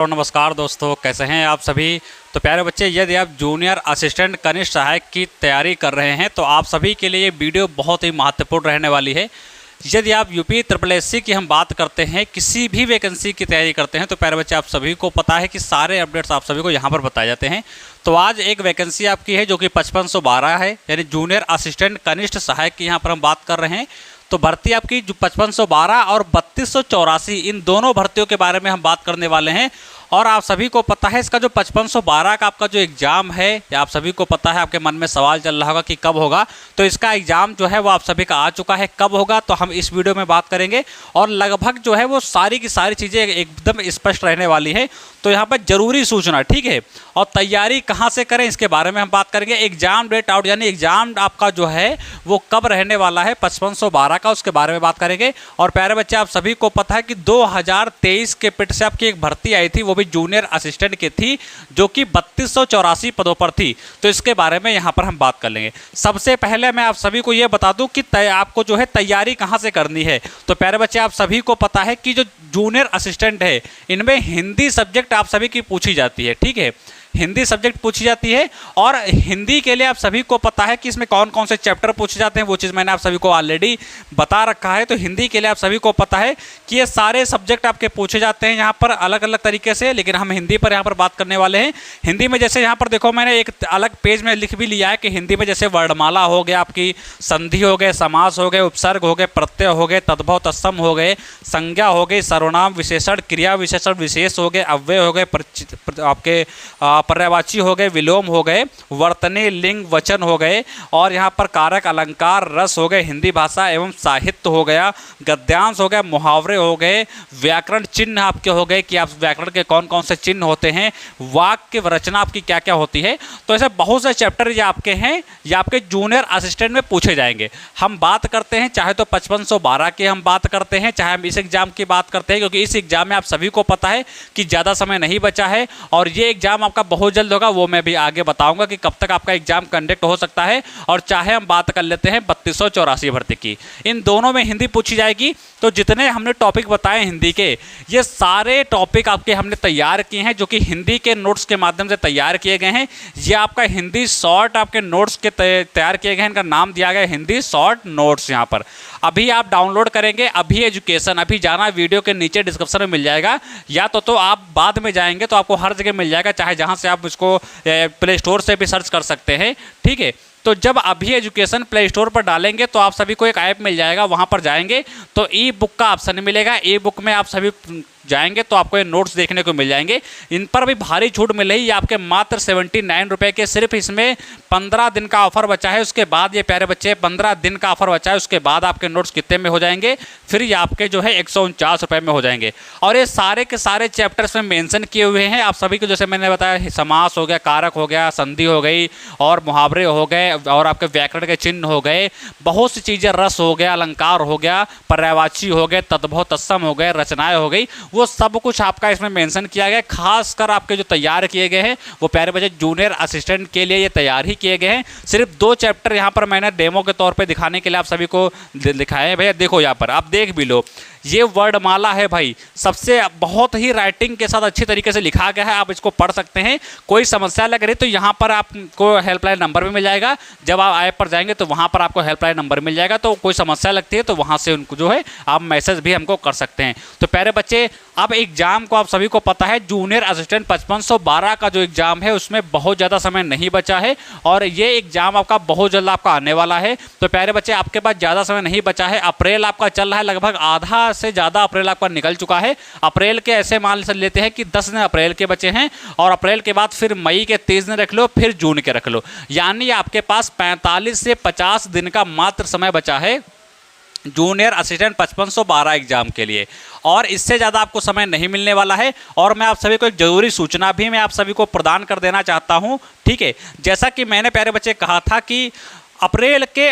तो नमस्कार दोस्तों, कैसे हैं आप सभी। तो प्यारे बच्चे, यदि आप जूनियर असिस्टेंट कनिष्ठ सहायक की तैयारी कर रहे हैं तो आप सभी के लिए ये वीडियो बहुत ही महत्वपूर्ण रहने वाली है। यदि आप यूपी SSS की हम बात करते हैं, किसी भी वैकेंसी की तैयारी करते हैं, तो प्यारे बच्चे आप सभी को पता है कि सारे अपडेट्स आप सभी को यहाँ पर बताए जाते हैं। तो आज एक वैकेंसी आपकी है जो कि 5512 है, यानी जूनियर असिस्टेंट कनिष्ठ सहायक की यहाँ पर हम बात कर रहे हैं। तो भर्ती आपकी जो 5512 और 3284, इन दोनों भर्तियों के बारे में हम बात करने वाले हैं। और आप सभी को पता है इसका जो 5512 का आपका जो एग्ज़ाम है, या आप सभी को पता है, आपके मन में सवाल चल रहा होगा कि कब होगा। तो इसका एग्ज़ाम जो है वो आप सभी का आ चुका है। कब होगा तो हम इस वीडियो में बात करेंगे, और लगभग जो है वो सारी की सारी चीज़ें एकदम स्पष्ट रहने वाली है। तो यहाँ पर जरूरी सूचना, ठीक है, और तैयारी कहाँ से करें इसके बारे में हम बात करेंगे। एग्जाम डेट आउट, यानी एग्जाम आपका जो है वो कब रहने वाला है 5512 का, उसके बारे में बात करेंगे। और प्यारे बच्चे, आप सभी को पता है कि 2023 के पिट से आपकी एक भर्ती आई थी, वो भी जूनियर असिस्टेंट की थी, जो कि 3284 पदों पर थी। तो इसके बारे में यहाँ पर हम बात कर लेंगे। सबसे पहले मैं आप सभी को ये बता दूं कि आपको जो है तैयारी कहाँ से करनी है। तो प्यारे बच्चे, आप सभी को पता है कि जो जूनियर असिस्टेंट है, इनमें हिंदी सब्जेक्ट आप सभी की पूछी जाती है, ठीक है, हिंदी सब्जेक्ट पूछी जाती है। और हिंदी के लिए आप सभी को पता है कि इसमें कौन कौन से चैप्टर पूछे जाते हैं, वो चीज़ मैंने आप सभी को ऑलरेडी बता रखा है। तो हिंदी के लिए आप सभी को पता है कि ये सारे सब्जेक्ट आपके पूछे जाते हैं यहाँ पर अलग अलग तरीके से, लेकिन हम हिंदी पर यहाँ पर बात करने वाले हैं। हिंदी में जैसे यहाँ पर देखो, मैंने एक अलग पेज में लिख भी लिया है कि हिंदी में जैसे वर्णमाला हो गया, आपकी संधि हो गए, समास हो गए, उपसर्ग हो गए, प्रत्यय हो गए, तद्भव तत्सम हो गए, संज्ञा हो गई, सर्वनाम विशेषण, क्रिया विशेषण विशेष हो गए, अव्यय हो गए, आपके पर्यायवाची हो गए, विलोम हो गए, वर्तनी लिंग वचन हो गए, और यहाँ पर कारक अलंकार रस हो गए, हिंदी भाषा एवं साहित्य हो गया, गद्यांश हो गया, मुहावरे हो गए, व्याकरण चिन्ह आपके हो गए कि आप व्याकरण के कौन कौन से चिन्ह होते हैं, वाक्य रचना आपकी क्या क्या होती है। तो ऐसे बहुत से चैप्टर ये आपके हैं, ये आपके जूनियर असिस्टेंट में पूछे जाएंगे। हम बात करते हैं चाहे तो 5512 की हम बात करते हैं, चाहे हम इस एग्जाम की बात करते हैं, क्योंकि इस एग्जाम में आप सभी को पता है कि ज़्यादा समय नहीं बचा है, और ये एग्जाम आपका बहुत जल्द होगा। वो मैं भी आगे बताऊंगा कि कब तक आपका एग्जाम कंडक्ट हो सकता है। और चाहे हम बात कर लेते हैं 3284 भर्ती की, इन दोनों में हिंदी पूछी जाएगी। तो जितने हमने टॉपिक बताए हिंदी के, ये सारे टॉपिक आपके हमने तैयार किए हैं, जो कि हिंदी के नोट्स के माध्यम से तैयार किए गए हैं। ये आपका हिंदी शॉर्ट आपके नोट्स के तैयार किए गए हैं, इनका नाम दिया गया हिंदी शॉर्ट नोट्स। यहाँ पर अभी आप डाउनलोड करेंगे, अभी एजुकेशन, अभी जाना, वीडियो के नीचे डिस्क्रिप्शन में मिल जाएगा, या तो आप बाद में जाएंगे तो आपको हर जगह मिल जाएगा, चाहे जहाँ से आप इसको प्ले स्टोर से भी सर्च कर सकते हैं, ठीक है। तो जब अभी एजुकेशन प्ले स्टोर पर डालेंगे तो आप सभी को एक ऐप मिल जाएगा, वहाँ पर जाएंगे तो ई बुक का ऑप्शन मिलेगा। ई बुक में आप सभी जाएंगे तो आपको ये नोट्स देखने को मिल जाएंगे। इन पर भी भारी छूट मिल रही है, आपके मात्र 79 रुपये के। सिर्फ इसमें 15 दिन का ऑफर बचा है, उसके बाद ये प्यारे बच्चे 15 दिन का ऑफर बचा है, उसके बाद आपके नोट्स कितने में हो जाएंगे, फिर ये आपके जो है 149 रुपये में हो जाएंगे। और ये सारे के सारे चैप्टर्स में मेंशन किए हुए हैं आप सभी को, जैसे मैंने बताया, समास हो गया, कारक हो गया, संधि हो गई, और मुहावरे हो गए, और आपके व्याकरण के चिन्ह हो गए, बहुत सी चीज़ें, रस हो गया, अलंकार हो गया, पर्यायवाची हो गए, तद्भव तत्सम हो गए, रचनाएं हो गई, वो सब कुछ आपका इसमें मेंशन किया गया है। खासकर आपके जो तैयार किए गए हैं वो प्यारे बच्चे जूनियर असिस्टेंट के लिए ये तैयार ही किए गए हैं। सिर्फ 2 चैप्टर यहाँ पर मैंने डेमो के तौर पे दिखाने के लिए आप सभी को दिखाए हैं। भैया देखो, यहाँ पर आप देख भी लो, ये वर्णमाला है भाई, सबसे बहुत ही राइटिंग के साथ अच्छी तरीके से लिखा गया है, आप इसको पढ़ सकते हैं। कोई समस्या लग रही तो यहाँ पर आपको हेल्पलाइन नंबर भी मिल जाएगा। जब आप ऐप पर जाएंगे तो वहाँ पर आपको हेल्पलाइन नंबर मिल जाएगा, तो कोई समस्या लगती है तो वहाँ से उनको जो है आप मैसेज भी हमको कर सकते हैं। तो प्यारे बच्चे, अब एग्जाम को आप सभी को पता है, जूनियर असिस्टेंट 5512 का जो एग्जाम है उसमें बहुत ज़्यादा समय नहीं बचा है, और ये एग्जाम आपका बहुत जल्द आपका आने वाला है। तो प्यारे बच्चे, आपके पास ज़्यादा समय नहीं बचा है। अप्रैल आपका चल रहा है, लगभग आधा से ज़्यादा अप्रैल आपका निकल चुका है। अप्रैल के ऐसे मान लेते हैं कि 10 दिन अप्रैल के बचे हैं, और अप्रैल के बाद फिर मई के 30 दिन रख लो, फिर जून के रख लो, यानी आपके पास 45 से 50 दिन का मात्र समय बचा है जूनियर असिस्टेंट 5512 एग्जाम के लिए, और इससे ज़्यादा आपको समय नहीं मिलने वाला है। और मैं आप सभी को एक ज़रूरी सूचना भी मैं आप सभी को प्रदान कर देना चाहता हूँ, ठीक है। जैसा कि मैंने प्यारे बच्चे कहा था कि अप्रैल के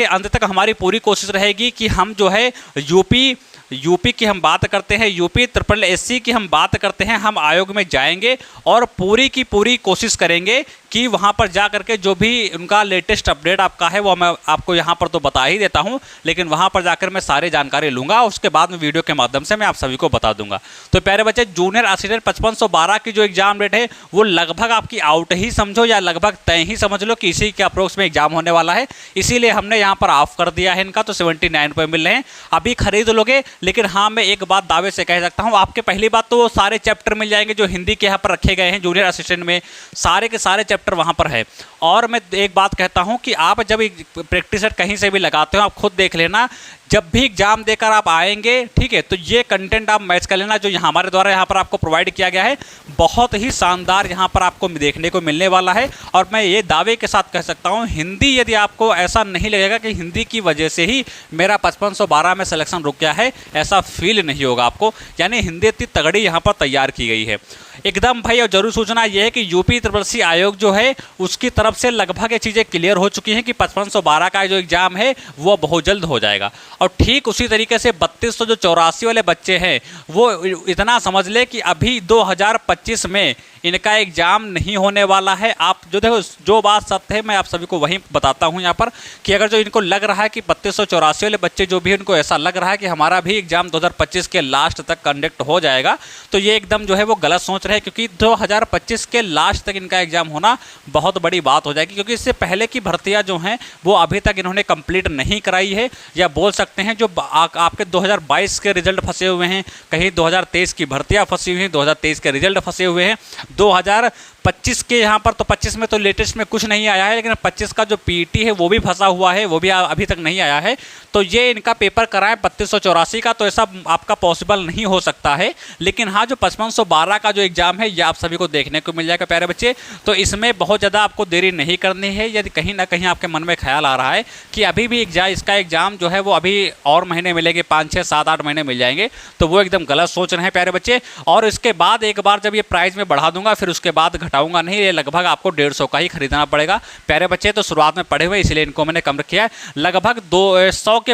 अंत तक हमारी पूरी कोशिश रहेगी कि हम जो है यूपी की हम बात करते हैं, यूपी SSS की हम बात करते हैं, हम आयोग में जाएंगे और पूरी की पूरी कोशिश करेंगे कि वहाँ पर जा करके जो भी उनका लेटेस्ट अपडेट आपका है वो मैं आपको यहाँ पर तो बता ही देता हूँ, लेकिन वहाँ पर जाकर मैं सारी जानकारी लूँगा, उसके बाद में वीडियो के माध्यम से मैं आप सभी को बता दूंगा। तो प्यारे बच्चे, जूनियर असिस्टेंट 5512 की जो एग्जाम डेट है वो लगभग आपकी आउट ही समझो या लगभग तय ही समझ लो कि इसी के अप्रोक्स में एग्जाम होने वाला है, इसीलिए हमने यहाँ पर ऑफ कर दिया है इनका। तो 79 रुपये मिल रहे हैं, अभी खरीद लोगे। लेकिन हाँ, मैं एक बात दावे से कह सकता हूँ, आपके पहली बात तो वो सारे चैप्टर मिल जाएंगे जो हिंदी के यहाँ पर रखे गए हैं जूनियर असिस्टेंट में, सारे के सारे चैप्टर वहाँ पर है। और मैं एक बात कहता हूँ कि आप जब प्रैक्टिस सेट कहीं से भी लगाते हो, आप खुद देख लेना, जब भी एग्जाम देकर आप आएंगे, ठीक है, तो ये कंटेंट आप मैच कर लेना जो हमारे द्वारा यहाँ पर आपको प्रोवाइड किया गया है, बहुत ही शानदार यहाँ पर आपको देखने को मिलने वाला है। और मैं ये दावे के साथ कह सकता हूँ, हिंदी यदि आपको ऐसा नहीं लगेगा कि हिंदी की वजह से ही मेरा 5512 में सिलेक्शन रुक गया है, ऐसा फील नहीं होगा आपको। यानी हिंदी इतनी तगड़ी यहाँ पर तैयार की गई है एकदम भाई। और जरूर सूचना यह है कि यूपी SSC आयोग जो है उसकी तरफ से लगभग ये चीज़ें क्लियर हो चुकी हैं कि 5512 का जो एग्ज़ाम है वो बहुत जल्द हो जाएगा। और ठीक उसी तरीके से 3200 जो 84 वाले बच्चे हैं वो इतना समझ ले कि अभी 2025 में इनका एग्ज़ाम नहीं होने वाला है। आप जो देखो, जो बात सत्य है मैं आप सभी को वहीं बताता हूं यहाँ पर, कि अगर जो इनको लग रहा है कि 3284 वाले बच्चे जो भी हैं उनको ऐसा लग रहा है कि हमारा भी एग्ज़ाम 2025 के लास्ट तक कंडक्ट हो जाएगा, तो ये एकदम जो है वो गलत सोच रहे हैं। क्योंकि 2025 के लास्ट तक इनका एग्ज़ाम होना बहुत बड़ी बात हो जाएगी, क्योंकि इससे पहले की भर्तियाँ जो हैं वो अभी तक इन्होंने कंप्लीट नहीं कराई है, या बोल सकते हैं जो आपके 2022 के रिजल्ट फंसे हुए हैं, कहीं 2023 की भर्तियाँ फंसी हुई हैं, 2023 के रिजल्ट फंसे हुए हैं, 2025 के यहाँ पर तो 25 में तो लेटेस्ट में कुछ नहीं आया है, लेकिन 25 का जो पीईटी है वो भी फंसा हुआ है, वो भी अभी तक नहीं आया है। तो ये इनका पेपर कराएं 3284 का, तो ऐसा आपका पॉसिबल नहीं हो सकता है। लेकिन हाँ, जो 5512 का जो एग्ज़ाम है ये आप सभी को देखने को मिल जाएगा प्यारे बच्चे। तो इसमें बहुत ज़्यादा आपको देरी नहीं करनी है। यदि कहीं ना कहीं आपके मन में ख्याल आ रहा है कि अभी भी इसका एग्ज़ाम जो है वो अभी और महीने मिलेंगे, 5, 6, 7, 8 महीने मिल जाएंगे, तो वो एकदम गलत सोच रहे हैं प्यारे बच्चे। और इसके बाद एक बार जब ये प्राइस में बढ़ा दूंगा, फिर उसके बाद घटाऊंगा नहीं, ये लगभग आपको 150 का ही खरीदना पड़ेगा प्यारे बच्चे। तो शुरुआत में पढ़े हुए इसलिए इनको मैंने कम किया है। लगभग 100 के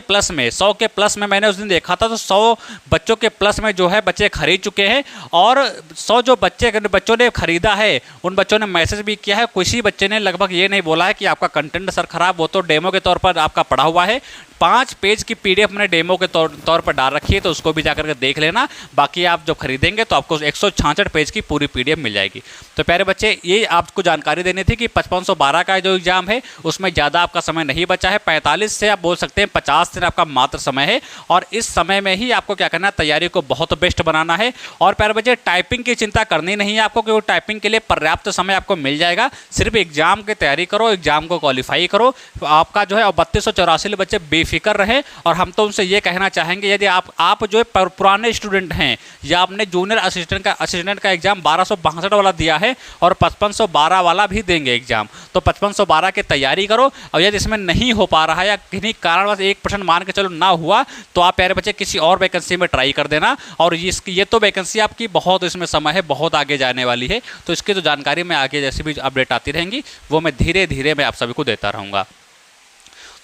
प्लस में मैंने उस दिन देखा था, तो 100 बच्चों के प्लस में जो है बच्चे खरीद चुके हैं। और 100 जो बच्चों ने खरीदा है उन बच्चों ने मैसेज भी किया है। किसी बच्चे ने लगभग ये नहीं बोला है कि आपका कंटेंट सर खराब, वो तो डेमो के तौर पर आपका पढ़ा हुआ है। 5 पेज की PDF मैंने डेमो के तौर पर डाल रखी है, तो उसको भी जाकर के देख लेना। बाकी आप जब खरीदेंगे तो आपको 166 पेज की पूरी PDF मिल जाएगी। तो प्यारे बच्चे, ये आपको जानकारी देनी थी कि 5512 का जो एग्जाम है उसमें ज़्यादा आपका समय नहीं बचा है। 45 से आप बोल सकते हैं 50 दिन आपका मात्र समय है, और इस समय में ही आपको क्या करना है, तैयारी को बहुत बेस्ट बनाना है। और प्यारे बच्चे, टाइपिंग की चिंता करनी नहीं है आपको, क्योंकि टाइपिंग के लिए पर्याप्त समय आपको मिल जाएगा। सिर्फ एग्जाम की तैयारी करो, एग्जाम को क्वालिफाई करो, आपका जो है। और 3284 बच्चे बेफिक्र रहे। और हम तो उनसे ये कहना चाहेंगे, यदि आप जो है पुराने स्टूडेंट हैं, या आपने जूनियर असिस्टेंट का एग्जाम 1262 वाला दिया है और 5512 वाला भी देंगे एग्जाम, तो 5512 की तैयारी करो। और यदि इसमें नहीं हो पा रहा है या किन्हीं कारणवश 1% मान के चलो ना हुआ, तो आप प्यारे बच्चे किसी और वैकेंसी में ट्राई कर देना। और ये तो वैकेंसी आपकी बहुत, इसमें समय है, बहुत आगे जाने वाली है। तो इसकी तो जानकारी मैं आगे जैसी भी अपडेट आती रहेंगी वो मैं धीरे धीरे मैं आप सभी को देता रहूँगा।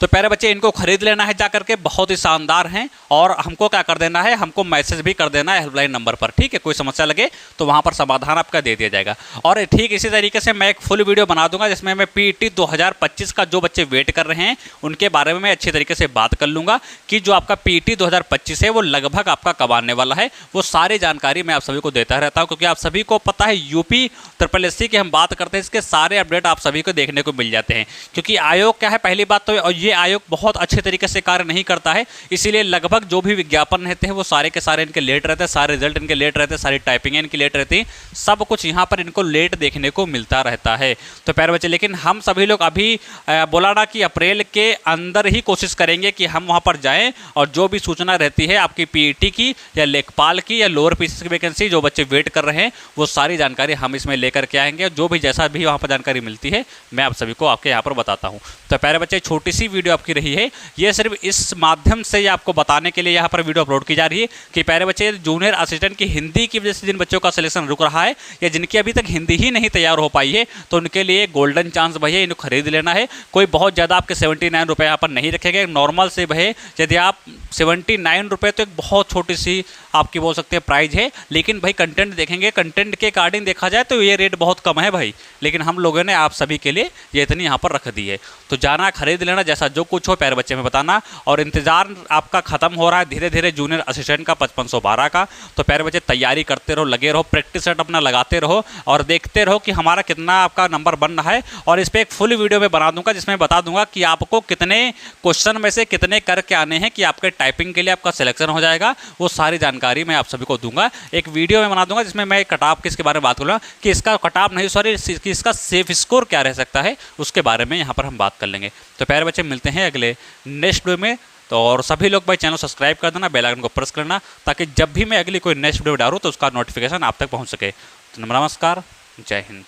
तो प्यारे बच्चे, इनको खरीद लेना है जा करके, बहुत ही शानदार हैं। और हमको क्या कर देना है, हमको मैसेज भी कर देना है हेल्पलाइन नंबर पर, ठीक है। कोई समस्या लगे तो वहाँ पर समाधान आपका दे दिया जाएगा। और ठीक इसी तरीके से मैं एक फुल वीडियो बना दूंगा जिसमें मैं PET 2025 का जो बच्चे वेट कर रहे हैं उनके बारे में मैं अच्छी तरीके से बात कर लूँगा कि जो आपका PET 2025 है वो लगभग आपका कब आने वाला है। वो सारी जानकारी मैं आप सभी को देता रहता हूँ, क्योंकि आप सभी को पता है यूपी SSC की हम बात करते हैं, इसके सारे अपडेट आप सभी को देखने को मिल जाते हैं। क्योंकि आयोग क्या है, पहली बात तो ये आयोग बहुत अच्छे तरीके से कार्य नहीं करता है, इसीलिए लगभग जो भी विज्ञापन रहते हैं वो सारे के सारे इनके लेट रहते हैं, सारे रिजल्ट इनके लेट रहते हैं, सारी टाइपिंग इनकी लेट रहती है, सब कुछ यहाँ पर इनको लेट देखने को मिलता रहता है। तो प्यारे बच्चे, लेकिन हम सभी लोग अभी बोला ना कि अप्रैल के अंदर ही कोशिश करेंगे कि हम वहाँ पर जाएँ, और जो भी सूचना रहती है आपकी PET की या लेखपाल की या लोअर PCS की वैकेंसी जो बच्चे वेट कर रहे हैं, वो सारी जानकारी हम इसमें लेकर के आएंगे। जो भी जैसा भी वहाँ पर जानकारी मिलती है मैं आप सभी को आपके यहाँ पर बताता हूँ। तो प्यारे बच्चे, छोटी सी वीडियो आपकी रही है, ये सिर्फ इस माध्यम से ये आपको बताने के लिए यहाँ पर वीडियो अपलोड की जा रही है कि प्यारे बच्चे, जूनियर असिस्टेंट की हिंदी की वजह से जिन बच्चों का सिलेक्शन रुक रहा है या जिनकी अभी तक हिंदी ही नहीं तैयार हो पाई है, तो उनके लिए गोल्डन चांस भैया इनको खरीद लेना है। कोई बहुत ज़्यादा आपके 79 रुपये यहाँ पर नहीं रखे गए। नॉर्मल से भैया यदि आप 79 रुपये, तो एक बहुत छोटी सी आपकी बोल सकते हैं प्राइस है, लेकिन भाई कंटेंट देखेंगे, कंटेंट के अकॉर्डिंग देखा जाए तो ये रेट बहुत कम है भाई, लेकिन हम लोगों ने आप सभी के लिए ये इतनी यहाँ पर रख दी है। तो जाना खरीद लेना, जैसा जो कुछ हो प्यारे बच्चे में बताना। और इंतजार आपका खत्म हो रहा है धीरे धीरे जूनियर असिस्टेंट का 5512 का। तो प्यारे बच्चे तैयारी करते रहो, लगे रहो, प्रैक्टिस सेट अपना लगाते रहो और देखते रहो कि हमारा कितना आपका नंबर बन रहा है। और इस पर एक फुल वीडियो में बना दूंगा जिसमें बता दूंगा कि आपको कितने क्वेश्चन में से कितने करके आने हैं कि आपके टाइपिंग के लिए आपका सिलेक्शन हो जाएगा। वो सारी जानकारी मैं आप सभी को दूंगा, एक वीडियो में बना दूंगा जिसमें मैं कट ऑफ किसके बारे में बात करूँगा कि इसका कट ऑफ नहीं, सॉरी, कि इसका सेफ स्कोर क्या रह सकता है, उसके बारे में यहाँ पर हम बात कर लेंगे। तो प्यारे बच्चे मिलते हैं अगले नेक्स्ट वीडियो में। तो और सभी लोग भाई चैनल सब्सक्राइब कर देना, बेल आइकन को प्रेस करना, ताकि जब भी मैं अगली कोई नेक्स्ट वीडियो डालूँ तो उसका नोटिफिकेशन आप तक पहुँच सके। तो नमस्कार, जय हिंद।